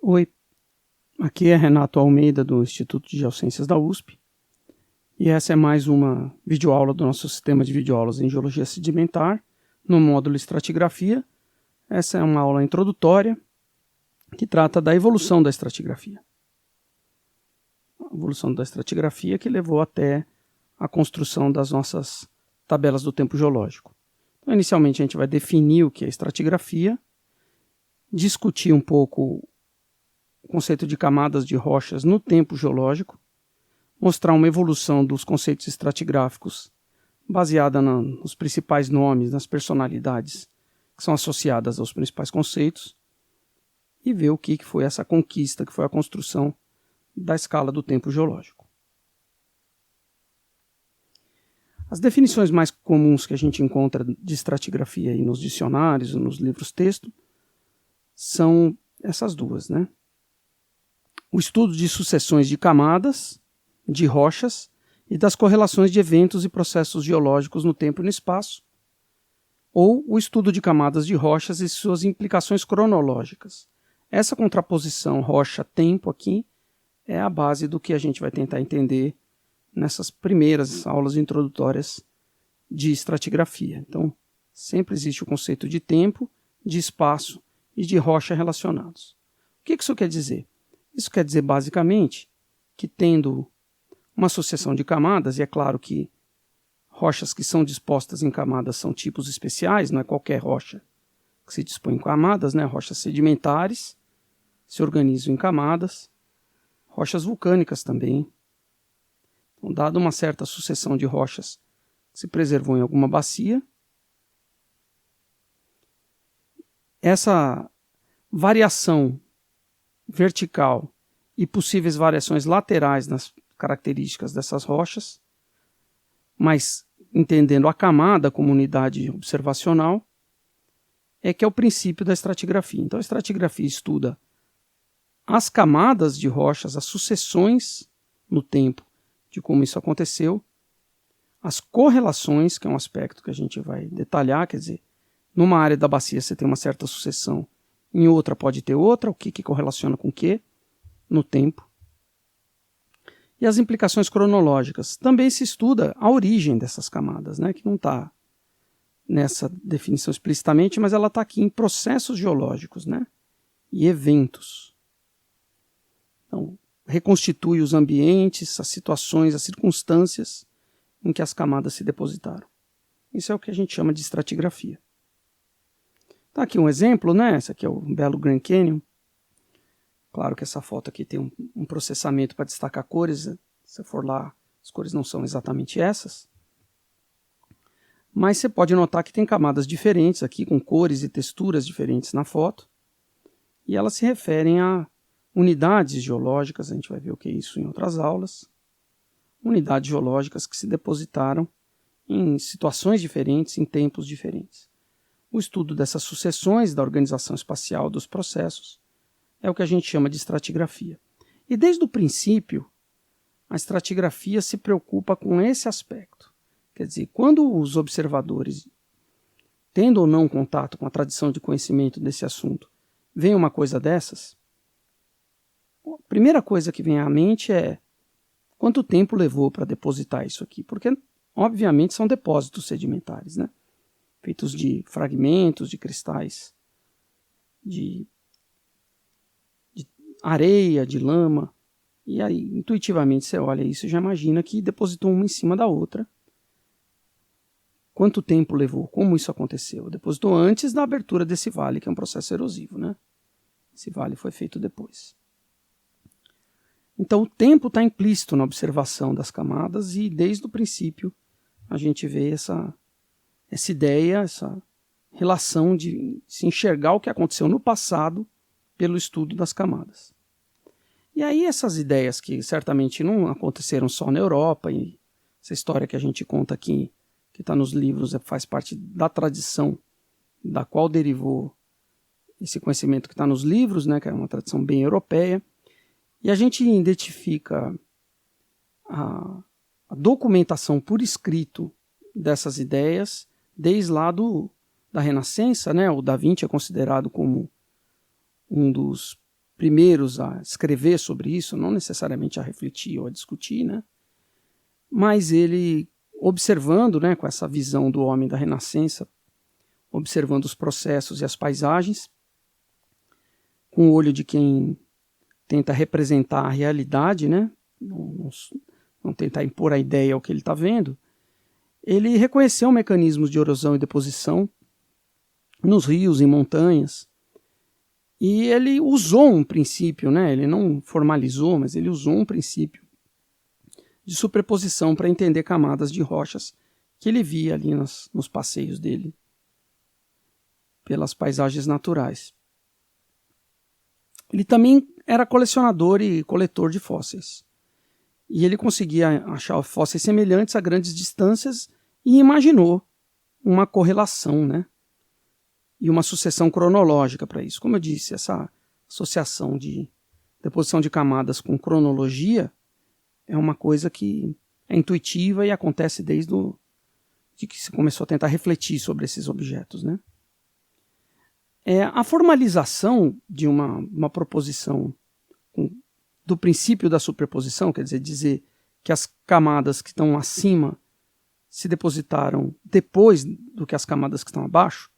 Oi, aqui é Renato Almeida do Instituto de Geociências da USP e essa é mais uma videoaula do nosso sistema de videoaulas em Geologia Sedimentar no módulo Estratigrafia. Essa é uma aula introdutória que trata da evolução da estratigrafia. A evolução da estratigrafia que levou até a construção das nossas tabelas do tempo geológico. Então, inicialmente a gente vai definir o que é estratigrafia, discutir um pouco o conceito de camadas de rochas no tempo geológico, mostrar uma evolução dos conceitos estratigráficos baseada nos principais nomes, nas personalidades que são associadas aos principais conceitos e ver o que foi essa conquista, que foi a construção da escala do tempo geológico. As definições mais comuns que a gente encontra de estratigrafia aí nos dicionários, nos livros-texto, são essas duas, né? O estudo de sucessões de camadas, de rochas e das correlações de eventos e processos geológicos no tempo e no espaço, ou o estudo de camadas de rochas e suas implicações cronológicas. Essa contraposição rocha-tempo aqui é a base do que a gente vai tentar entender nessas primeiras aulas introdutórias de estratigrafia. Então, sempre existe o conceito de tempo, de espaço e de rocha relacionados. O que isso quer dizer? Isso quer dizer, basicamente, que tendo uma sucessão de camadas, e é claro que rochas que são dispostas em camadas são tipos especiais, não é qualquer rocha que se dispõe em camadas, né? Rochas sedimentares se organizam em camadas, rochas vulcânicas também. Então, dada uma certa sucessão de rochas que se preservou em alguma bacia, essa variação vertical e possíveis variações laterais nas características dessas rochas, mas entendendo a camada como unidade observacional, é que é o princípio da estratigrafia. Então a estratigrafia estuda as camadas de rochas, as sucessões no tempo de como isso aconteceu, as correlações, que é um aspecto que a gente vai detalhar, quer dizer, numa área da bacia você tem uma certa sucessão, em outra pode ter outra, o que correlaciona com o que no tempo. E as implicações cronológicas. Também se estuda a origem dessas camadas, né, que não está nessa definição explicitamente, mas ela está aqui em processos geológicos, né, e eventos. Então, reconstitui os ambientes, as situações, as circunstâncias em que as camadas se depositaram. Isso é o que a gente chama de estratigrafia. Está aqui um exemplo, né? Esse aqui é o belo Grand Canyon. Claro que essa foto aqui tem um processamento para destacar cores. Se for lá, as cores não são exatamente essas. Mas você pode notar que tem camadas diferentes aqui, com cores e texturas diferentes na foto. E elas se referem a unidades geológicas, a gente vai ver o que é isso em outras aulas. Unidades geológicas que se depositaram em situações diferentes, em tempos diferentes. O estudo dessas sucessões da organização espacial dos processos é o que a gente chama de estratigrafia. E desde o princípio, a estratigrafia se preocupa com esse aspecto. Quer dizer, quando os observadores, tendo ou não contato com a tradição de conhecimento desse assunto, veem uma coisa dessas, a primeira coisa que vem à mente é quanto tempo levou para depositar isso aqui, porque obviamente são depósitos sedimentares, né? Feitos de fragmentos, de cristais, de areia, de lama. E aí, intuitivamente, você olha isso e já imagina que depositou uma em cima da outra. Quanto tempo levou? Como isso aconteceu? Depositou antes da abertura desse vale, que é um processo erosivo, né? Esse vale foi feito depois. Então, o tempo está implícito na observação das camadas e, desde o princípio, a gente vê essa ideia, essa relação de se enxergar o que aconteceu no passado pelo estudo das camadas. E aí essas ideias que certamente não aconteceram só na Europa, e essa história que a gente conta aqui, que está nos livros, faz parte da tradição da qual derivou esse conhecimento que está nos livros, né, que é uma tradição bem europeia, e a gente identifica a documentação por escrito dessas ideias desde lá da Renascença, né? O Da Vinci é considerado como um dos primeiros a escrever sobre isso, não necessariamente a refletir ou a discutir, né? Mas ele, observando, né, com essa visão do homem da Renascença, observando os processos e as paisagens, com o olho de quem tenta representar a realidade, né? Não tentar impor a ideia ao que ele está vendo, ele reconheceu mecanismos de erosão e deposição nos rios e montanhas, e ele usou um princípio, né? Ele não formalizou, mas ele usou um princípio de superposição para entender camadas de rochas que ele via ali nos passeios dele pelas paisagens naturais. Ele também era colecionador e coletor de fósseis. E ele conseguia achar fósseis semelhantes a grandes distâncias e imaginou uma correlação, né? E uma sucessão cronológica para isso. Como eu disse, essa associação de deposição de camadas com cronologia é uma coisa que é intuitiva e acontece desde de que se começou a tentar refletir sobre esses objetos, né? A formalização de uma proposição do princípio da superposição, quer dizer que as camadas que estão acima se depositaram depois do que as camadas que estão abaixo,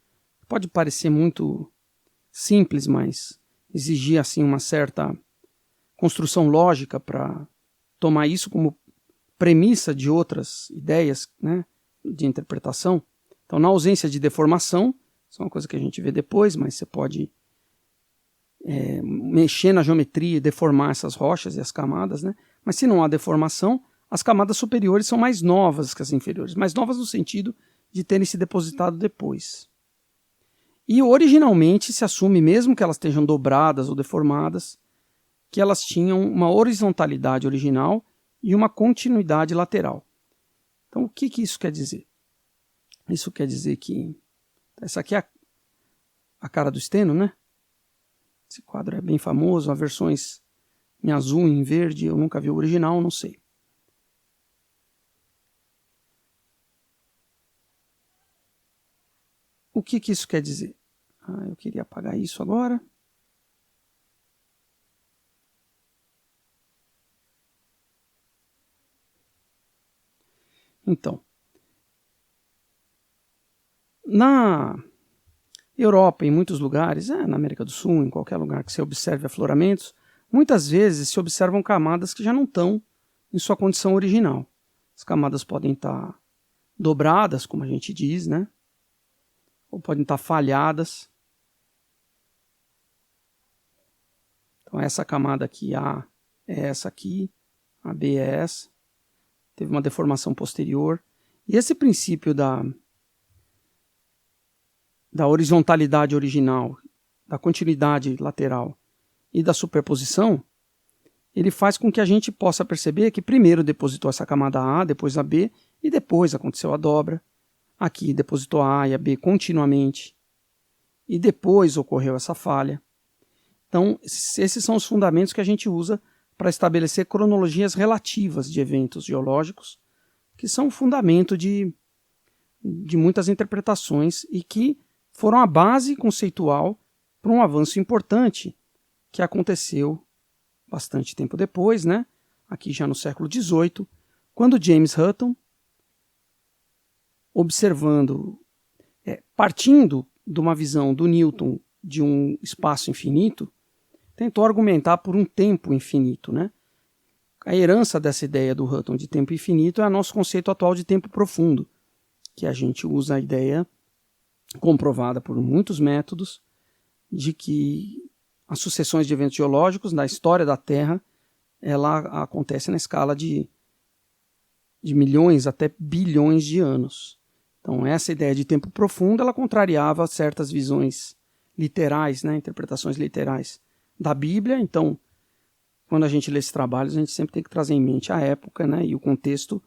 pode parecer muito simples, mas exigir assim uma certa construção lógica para tomar isso como premissa de outras ideias, né, de interpretação. Então, na ausência de deformação, isso é uma coisa que a gente vê depois, mas você pode mexer na geometria e deformar essas rochas e as camadas, né? Mas se não há deformação, as camadas superiores são mais novas que as inferiores, mais novas no sentido de terem se depositado depois. E originalmente se assume, mesmo que elas estejam dobradas ou deformadas, que elas tinham uma horizontalidade original e uma continuidade lateral. Então o que isso quer dizer? Isso quer dizer que essa aqui é a cara do Steno, né? Esse quadro é bem famoso, há versões em azul e em verde, eu nunca vi o original, não sei. O que isso quer dizer? Eu queria apagar isso agora. Então, na Europa, em muitos lugares, na América do Sul, em qualquer lugar que você observe afloramentos, muitas vezes se observam camadas que já não estão em sua condição original. As camadas podem estar dobradas, como a gente diz, né? Ou podem estar falhadas. Então essa camada aqui, A, é essa aqui, a B é essa. Teve uma deformação posterior. E esse princípio da horizontalidade original, da continuidade lateral e da superposição, ele faz com que a gente possa perceber que primeiro depositou essa camada A, depois a B, e depois aconteceu a dobra. Aqui depositou a A e a B continuamente, e depois ocorreu essa falha. Então, esses são os fundamentos que a gente usa para estabelecer cronologias relativas de eventos geológicos, que são o fundamento de muitas interpretações e que foram a base conceitual para um avanço importante que aconteceu bastante tempo depois, né? Aqui já no século XVIII, quando James Hutton, observando, partindo de uma visão do Newton de um espaço infinito, tentou argumentar por um tempo infinito, né? A herança dessa ideia do Hutton de tempo infinito é o nosso conceito atual de tempo profundo, que a gente usa a ideia comprovada por muitos métodos de que as sucessões de eventos geológicos na história da Terra ela acontece na escala de milhões até bilhões de anos. Então essa ideia de tempo profundo ela contrariava certas visões literais, né, interpretações literais da Bíblia. Então, quando a gente lê esses trabalhos, a gente sempre tem que trazer em mente a época, né, e o contexto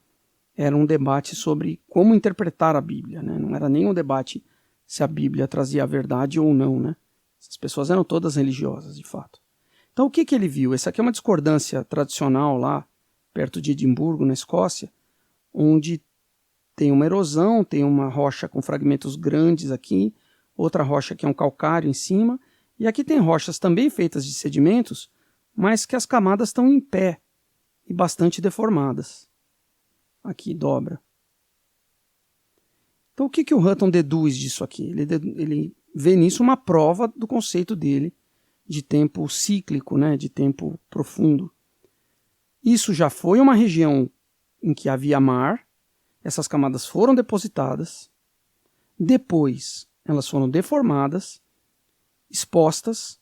era um debate sobre como interpretar a Bíblia, né? Não era nem um debate se a Bíblia trazia a verdade ou não, né? Essas pessoas eram todas religiosas, de fato. Então o que ele viu? Essa aqui é uma discordância tradicional lá, perto de Edimburgo, na Escócia, onde tem uma erosão, tem uma rocha com fragmentos grandes aqui, outra rocha que é um calcário em cima, E aqui tem rochas também feitas de sedimentos, mas que as camadas estão em pé e bastante deformadas. Aqui dobra. Então o que o Hutton deduz disso aqui? Ele vê nisso uma prova do conceito dele de tempo cíclico, né, de tempo profundo. Isso já foi uma região em que havia mar, essas camadas foram depositadas, depois elas foram deformadas, expostas,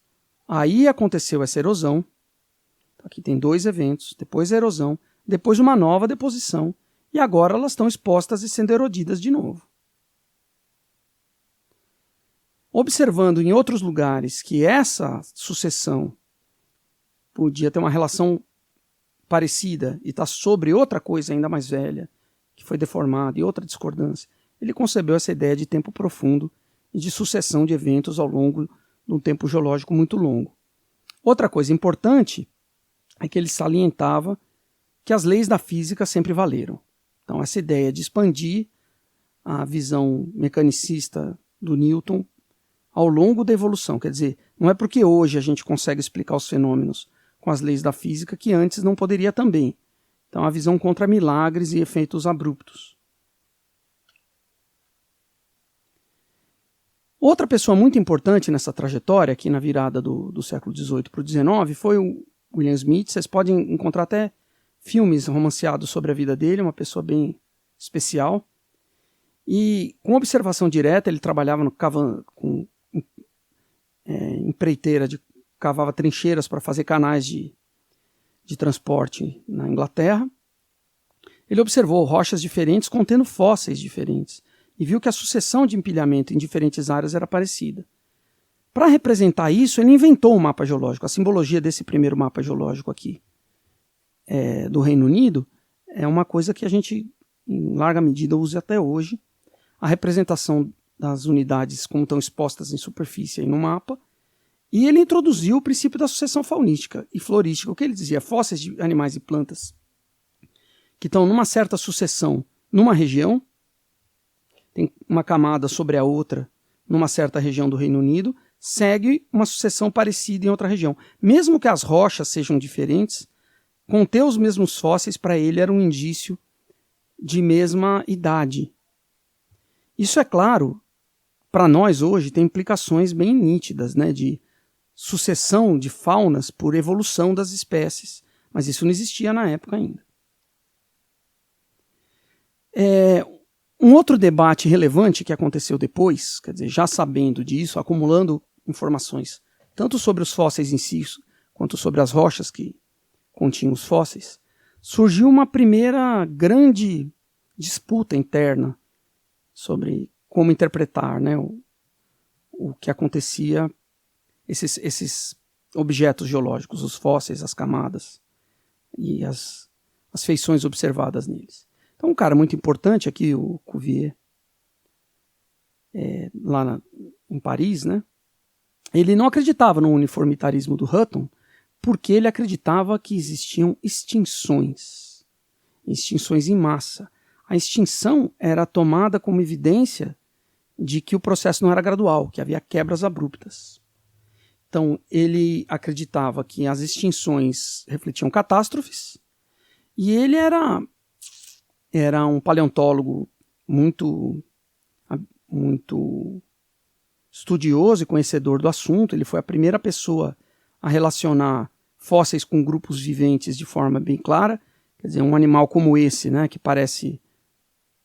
aí aconteceu essa erosão. Aqui tem 2 eventos, depois a erosão, depois uma nova deposição, e agora elas estão expostas e sendo erodidas de novo. Observando em outros lugares que essa sucessão podia ter uma relação parecida e está sobre outra coisa ainda mais velha, que foi deformada, e outra discordância, ele concebeu essa ideia de tempo profundo e de sucessão de eventos ao longo de um tempo geológico muito longo. Outra coisa importante é que ele salientava que as leis da física sempre valeram. Então essa ideia de expandir a visão mecanicista do Newton ao longo da evolução, quer dizer, não é porque hoje a gente consegue explicar os fenômenos com as leis da física que antes não poderia também. Então a visão contra milagres e efeitos abruptos. Outra pessoa muito importante nessa trajetória, aqui na virada do século XVIII para o XIX, foi o William Smith. Vocês podem encontrar até filmes romanceados sobre a vida dele, uma pessoa bem especial. E com observação direta, ele trabalhava com empreiteira, cavava trincheiras para fazer canais de transporte na Inglaterra. Ele observou rochas diferentes contendo fósseis diferentes e viu que a sucessão de empilhamento em diferentes áreas era parecida. Para representar isso, ele inventou um mapa geológico. A simbologia desse primeiro mapa geológico aqui do Reino Unido é uma coisa que a gente, em larga medida, usa até hoje. A representação das unidades como estão expostas em superfície aí no mapa. E ele introduziu o princípio da sucessão faunística e florística. O que ele dizia? Fósseis de animais e plantas que estão numa certa sucessão numa região, tem uma camada sobre a outra numa certa região do Reino Unido, segue uma sucessão parecida em outra região. Mesmo que as rochas sejam diferentes, conter os mesmos fósseis para ele era um indício de mesma idade. Isso, é claro, para nós hoje tem implicações bem nítidas, né, de sucessão de faunas por evolução das espécies, mas isso não existia na época ainda. Um outro debate relevante que aconteceu depois, quer dizer, já sabendo disso, acumulando informações tanto sobre os fósseis em si, quanto sobre as rochas que continham os fósseis, surgiu uma primeira grande disputa interna sobre como interpretar, né, o que acontecia, esses objetos geológicos, os fósseis, as camadas e as feições observadas neles. Então um cara muito importante aqui, o Cuvier, lá em Paris, né, ele não acreditava no uniformitarismo do Hutton, porque ele acreditava que existiam extinções em massa. A extinção era tomada como evidência de que o processo não era gradual, que havia quebras abruptas. Então, ele acreditava que as extinções refletiam catástrofes, e ele era um paleontólogo muito estudioso e conhecedor do assunto. Ele foi a primeira pessoa a relacionar fósseis com grupos viventes de forma bem clara. Quer dizer, um animal como esse, né, que parece,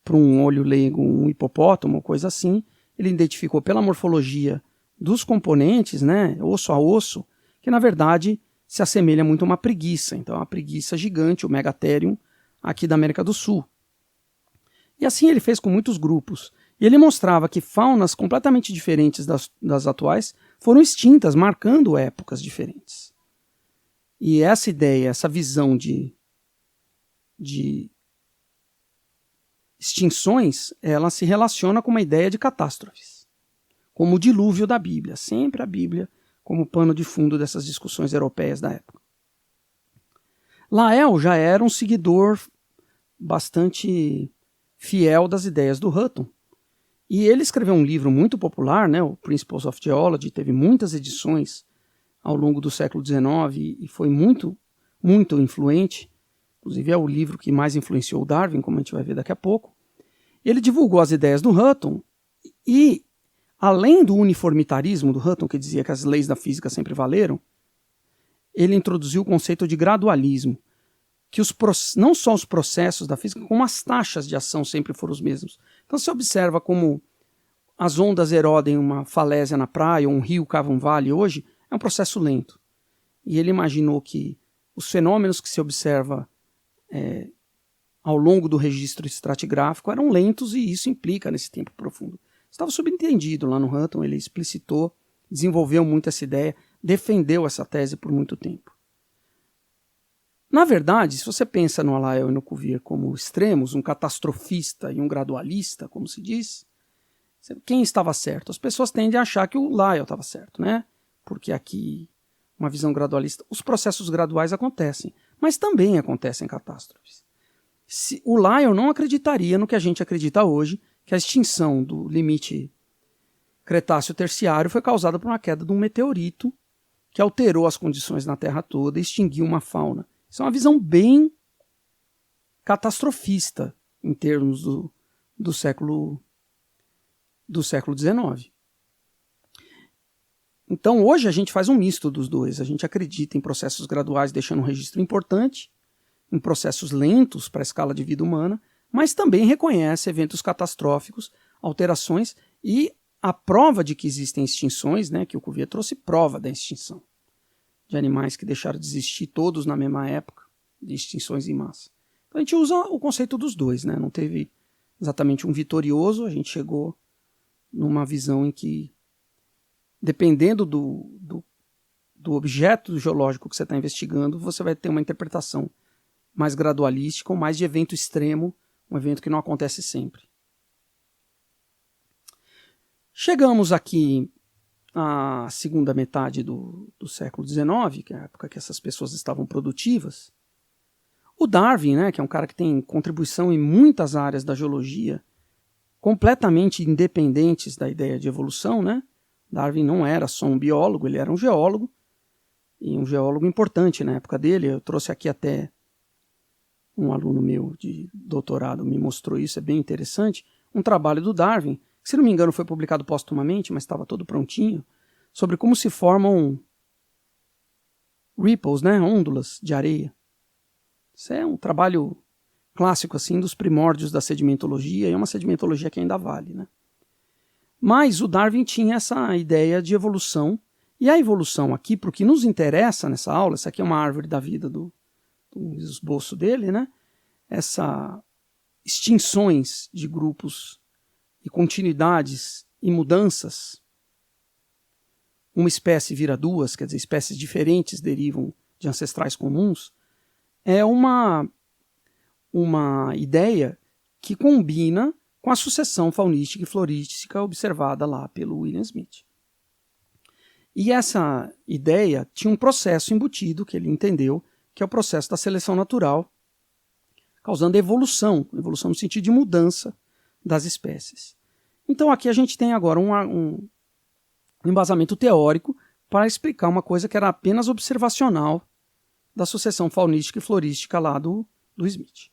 para um olho leigo, um hipopótamo, coisa assim, ele identificou pela morfologia dos componentes, né, osso a osso, que na verdade se assemelha muito a uma preguiça. Então é uma preguiça gigante, o Megatherium, aqui da América do Sul. E assim ele fez com muitos grupos. E ele mostrava que faunas completamente diferentes das atuais foram extintas, marcando épocas diferentes. E essa ideia, essa visão de extinções, ela se relaciona com uma ideia de catástrofes, como o dilúvio da Bíblia. Sempre a Bíblia como pano de fundo dessas discussões europeias da época. Lyell já era um seguidor bastante fiel das ideias do Hutton, E ele escreveu um livro muito popular, né, o Principles of Geology, teve muitas edições ao longo do século XIX e foi muito, muito influente. Inclusive é o livro que mais influenciou o Darwin, como a gente vai ver daqui a pouco. Ele divulgou as ideias do Hutton e, além do uniformitarismo do Hutton, que dizia que as leis da física sempre valeram, ele introduziu o conceito de gradualismo, que não só os processos da física, como as taxas de ação sempre foram os mesmos. Então você observa como as ondas erodem uma falésia na praia, ou um rio cava um vale hoje, é um processo lento. E ele imaginou que os fenômenos que se observa ao longo do registro estratigráfico eram lentos e isso implica nesse tempo profundo. Estava subentendido lá no Hutton, ele explicitou, desenvolveu muito essa ideia, defendeu essa tese por muito tempo. Na verdade, se você pensa no Lyell e no Cuvier como extremos, um catastrofista e um gradualista, como se diz, quem estava certo? As pessoas tendem a achar que o Lyell estava certo, né? Porque aqui, uma visão gradualista, os processos graduais acontecem, mas também acontecem catástrofes. O Lyell não acreditaria no que a gente acredita hoje, que a extinção do limite Cretáceo-Terciário foi causada por uma queda de um meteorito que alterou as condições na Terra toda e extinguiu uma fauna. Isso é uma visão bem catastrofista em termos do século XIX. Então hoje a gente faz um misto dos dois. A gente acredita em processos graduais deixando um registro importante, em processos lentos para a escala de vida humana, mas também reconhece eventos catastróficos, alterações e a prova de que existem extinções, né, que o Cuvier trouxe prova da extinção de animais que deixaram de existir todos na mesma época, de extinções em massa. Então a gente usa o conceito dos dois, né? Não teve exatamente um vitorioso, a gente chegou numa visão em que, dependendo do objeto geológico que você está investigando, você vai ter uma interpretação mais gradualística ou mais de evento extremo, um evento que não acontece sempre. Chegamos aqui à segunda metade do século XIX, que é a época que essas pessoas estavam produtivas. O Darwin, né, que é um cara que tem contribuição em muitas áreas da geologia, completamente independentes da ideia de evolução, né? Darwin não era só um biólogo, ele era um geólogo, e um geólogo importante na época dele. Eu trouxe aqui até um aluno meu de doutorado, me mostrou isso, é bem interessante, um trabalho do Darwin, que, se não me engano, foi publicado póstumamente, mas estava todo prontinho, sobre como se formam ripples, né, ôndulas de areia. Isso é um trabalho clássico assim dos primórdios da sedimentologia, e é uma sedimentologia que ainda vale, né? Mas o Darwin tinha essa ideia de evolução, e a evolução aqui, para o que nos interessa nessa aula, essa aqui é uma árvore da vida do esboço dele, né? Essas extinções de grupos e continuidades e mudanças, uma espécie vira duas, quer dizer, espécies diferentes derivam de ancestrais comuns, é uma ideia que combina com a sucessão faunística e florística observada lá pelo William Smith. E essa ideia tinha um processo embutido que ele entendeu, que é o processo da seleção natural, causando evolução no sentido de mudança das espécies. Então aqui a gente tem agora um embasamento teórico para explicar uma coisa que era apenas observacional da sucessão faunística e florística lá do Smith.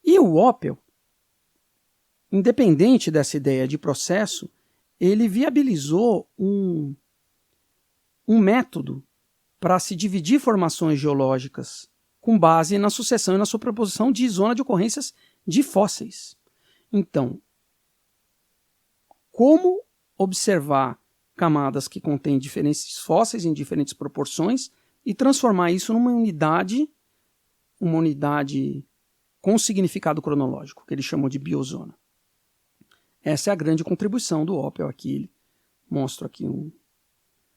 E o Oppel, independente dessa ideia de processo, ele viabilizou um método para se dividir formações geológicas com base na sucessão e na superposição de zona de ocorrências de fósseis. Então, como observar camadas que contêm diferentes fósseis em diferentes proporções e transformar isso numa unidade com significado cronológico, que ele chamou de biozona. Essa é a grande contribuição do Oppel aqui. Ele mostra aqui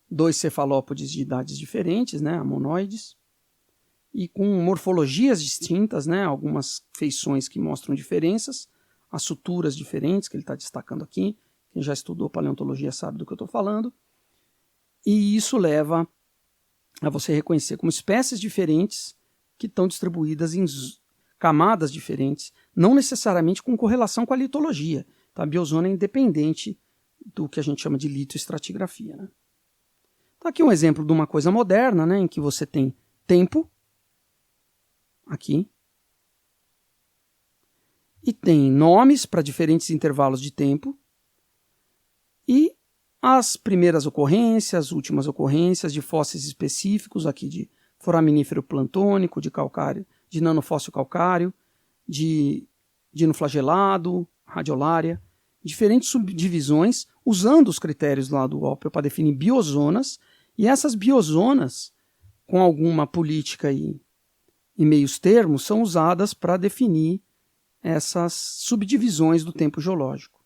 dois cefalópodes de idades diferentes, né, amonoides, e com morfologias distintas, né, algumas feições que mostram diferenças, as suturas diferentes que ele está destacando aqui. Quem já estudou paleontologia sabe do que eu estou falando. E isso leva a você reconhecer como espécies diferentes que estão distribuídas em camadas diferentes, não necessariamente com correlação com a litologia, Então, a biozona é independente do que a gente chama de litoestratigrafia, né? Então, aqui um exemplo de uma coisa moderna, né, em que você tem tempo, aqui, e tem nomes para diferentes intervalos de tempo, e as primeiras ocorrências, últimas ocorrências de fósseis específicos, aqui de foraminífero plantônico, de calcário, de nanofóssil calcário, de dinoflagelado, radiolária, diferentes subdivisões, usando os critérios lá do Opel para definir biozonas, e essas biozonas, com alguma política e meios termos, são usadas para definir essas subdivisões do tempo geológico.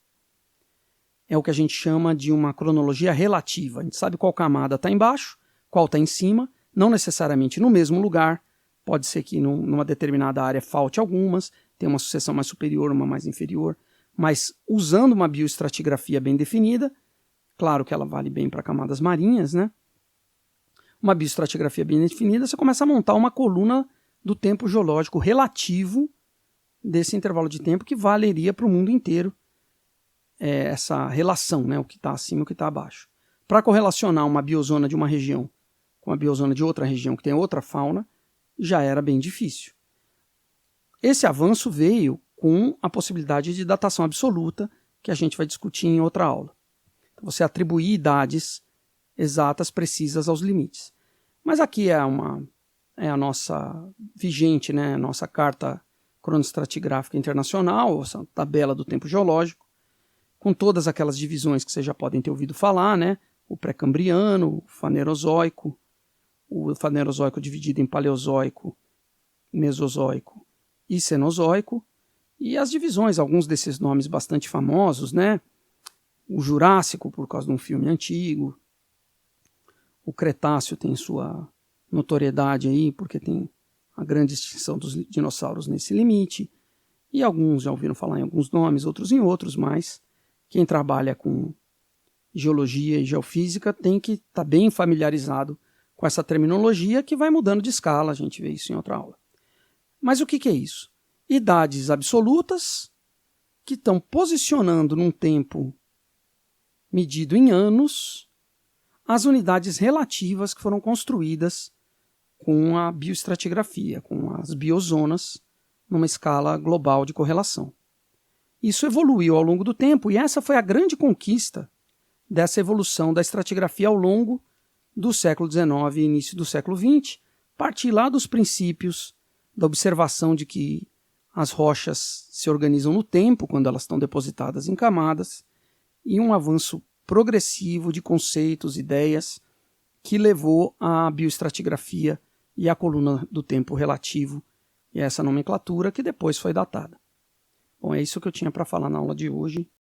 É o que a gente chama de uma cronologia relativa. A gente sabe qual camada está embaixo, qual está em cima, não necessariamente no mesmo lugar. Pode ser que numa determinada área falte algumas, tem uma sucessão mais superior, uma mais inferior, mas usando uma bioestratigrafia bem definida, claro que ela vale bem para camadas marinhas, né? Uma bioestratigrafia bem definida, você começa a montar uma coluna do tempo geológico relativo desse intervalo de tempo que valeria para o mundo inteiro essa relação, né? O que está acima e o que está abaixo. Para correlacionar uma biozona de uma região com a biozona de outra região que tem outra fauna, já era bem difícil. Esse avanço veio com a possibilidade de datação absoluta, que a gente vai discutir em outra aula. Então, você atribuir idades exatas, precisas aos limites. Mas aqui é a nossa vigente, né, a nossa carta cronoestratigráfica internacional, essa tabela do tempo geológico, com todas aquelas divisões que vocês já podem ter ouvido falar, né? O pré-cambriano, o fanerozoico dividido em paleozoico, mesozoico e cenozoico, e as divisões, alguns desses nomes bastante famosos, né? O Jurássico, por causa de um filme antigo, o Cretáceo tem sua notoriedade aí, porque tem a grande extinção dos dinossauros nesse limite, e alguns já ouviram falar em alguns nomes, outros em outros, mas quem trabalha com geologia e geofísica tem que estar bem familiarizado com essa terminologia que vai mudando de escala, a gente vê isso em outra aula. Mas o que é isso? Idades absolutas que estão posicionando num tempo medido em anos as unidades relativas que foram construídas com a bioestratigrafia, com as biozonas, numa escala global de correlação. Isso evoluiu ao longo do tempo e essa foi a grande conquista dessa evolução da estratigrafia ao longo do século XIX e início do século XX, partir lá dos princípios da observação de que as rochas se organizam no tempo, quando elas estão depositadas em camadas, e um avanço progressivo de conceitos, ideias, que levou à bioestratigrafia e à coluna do tempo relativo, e essa nomenclatura que depois foi datada. Bom, é isso que eu tinha para falar na aula de hoje.